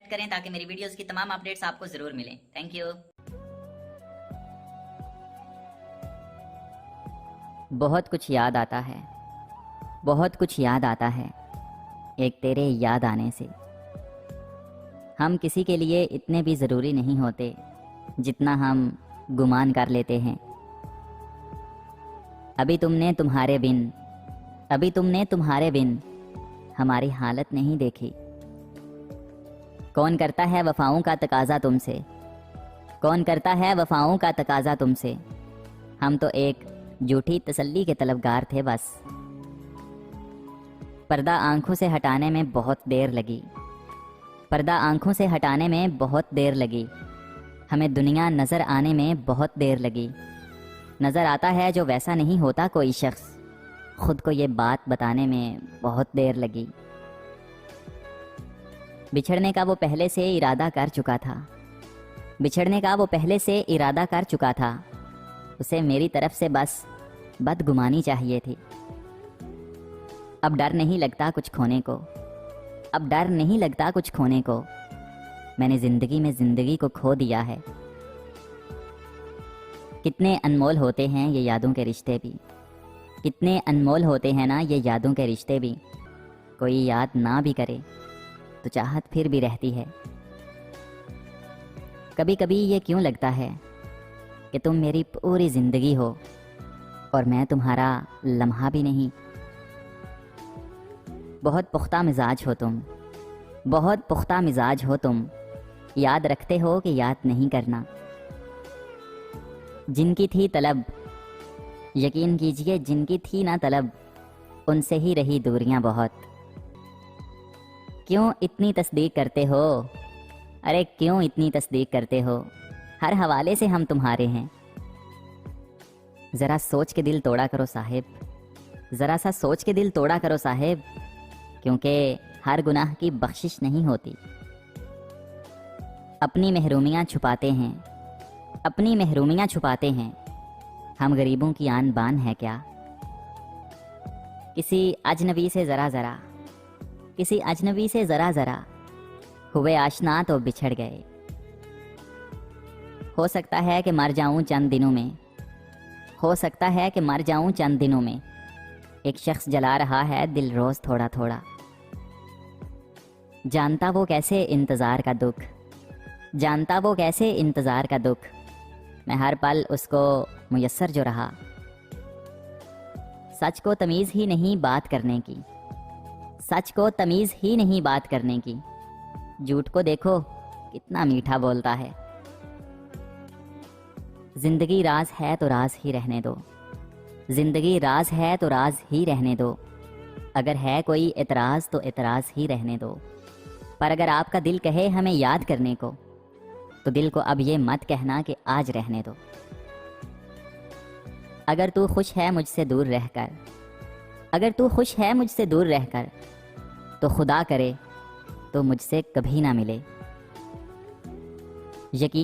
Select کریں تاکہ میری ویڈیوز کی تمام اپڈیٹس آپ کو ضرور ملیں. Thank you. بہت کچھ یاد آتا ہے، بہت کچھ یاد آتا ہے ایک تیرے یاد آنے سے. ہم کسی کے لیے اتنے بھی ضروری نہیں ہوتے جتنا ہم گمان کر لیتے ہیں. ابھی تم نے تمہارے بن ہماری حالت نہیں دیکھی. کون کرتا ہے وفاؤں کا تقاضا تم سے، کون کرتا ہے وفاؤں کا تقاضا تم سے. ہم تو ایک جھوٹی تسلی کے طلبگار تھے بس. پردہ آنکھوں سے ہٹانے میں بہت دیر لگی، پردہ آنکھوں سے ہٹانے میں بہت دیر لگی. ہمیں دنیا نظر آنے میں بہت دیر لگی. نظر آتا ہے جو ویسا نہیں ہوتا کوئی شخص، خود کو یہ بات بتانے میں بہت دیر لگی. بچھڑنے کا وہ پہلے سے ارادہ کر چکا تھا، بچھڑنے کا وہ پہلے سے ارادہ کر چکا تھا. اسے میری طرف سے بس بدگمانی چاہیے تھی. اب ڈر نہیں لگتا کچھ کھونے کو، اب ڈر نہیں لگتا کچھ کھونے کو. میں نے زندگی میں زندگی کو کھو دیا ہے. کتنے انمول ہوتے ہیں یہ یادوں کے رشتے بھی، کتنے انمول ہوتے ہیں نا یہ یادوں کے رشتے بھی. کوئی یاد نہ بھی کرے تو چاہت پھر بھی رہتی ہے. کبھی کبھی یہ کیوں لگتا ہے کہ تم میری پوری زندگی ہو اور میں تمہارا لمحہ بھی نہیں. بہت پختہ مزاج ہو تم، بہت پختہ مزاج ہو تم. یاد رکھتے ہو کہ یاد نہیں کرنا. جن کی تھی طلب، یقین کیجئے جن کی تھی نہ طلب، ان سے ہی رہی دوریاں بہت. کیوں اتنی تصدیق کرتے ہو، ارے کیوں اتنی تصدیق کرتے ہو؟ ہر حوالے سے ہم تمہارے ہیں. ذرا سوچ کے دل توڑا کرو صاحب، ذرا سا سوچ کے دل توڑا کرو صاحب. کیونکہ ہر گناہ کی بخشش نہیں ہوتی. اپنی محرومیاں چھپاتے ہیں، اپنی محرومیاں چھپاتے ہیں. ہم غریبوں کی آن بان ہے کیا؟ کسی اجنبی سے ذرا ذرا، کسی اجنبی سے ذرا ذرا ہوئے آشنا تو بچھڑ گئے. ہو سکتا ہے کہ مر جاؤں چند دنوں میں، ہو سکتا ہے کہ مر جاؤں چند دنوں میں. ایک شخص جلا رہا ہے دل روز تھوڑا تھوڑا. جانتا وہ کیسے انتظار کا دکھ، جانتا وہ کیسے انتظار کا دکھ. میں ہر پل اس کو میسر جو رہا. سچ کو تمیز ہی نہیں بات کرنے کی، سچ کو تمیز ہی نہیں بات کرنے کی. جھوٹ کو دیکھو کتنا میٹھا بولتا ہے. زندگی راز ہے تو راز ہی رہنے دو، زندگی راز ہے تو راز ہی رہنے دو. اگر ہے کوئی اعتراض تو اعتراض ہی رہنے دو. پر اگر آپ کا دل کہے ہمیں یاد کرنے کو تو دل کو اب یہ مت کہنا کہ آج رہنے دو. اگر تو خوش ہے مجھ سے دور رہ کر، اگر تو خوش ہے مجھ سے دور رہ کر تو خدا کرے تو مجھ سے کبھی نہ ملے. یقین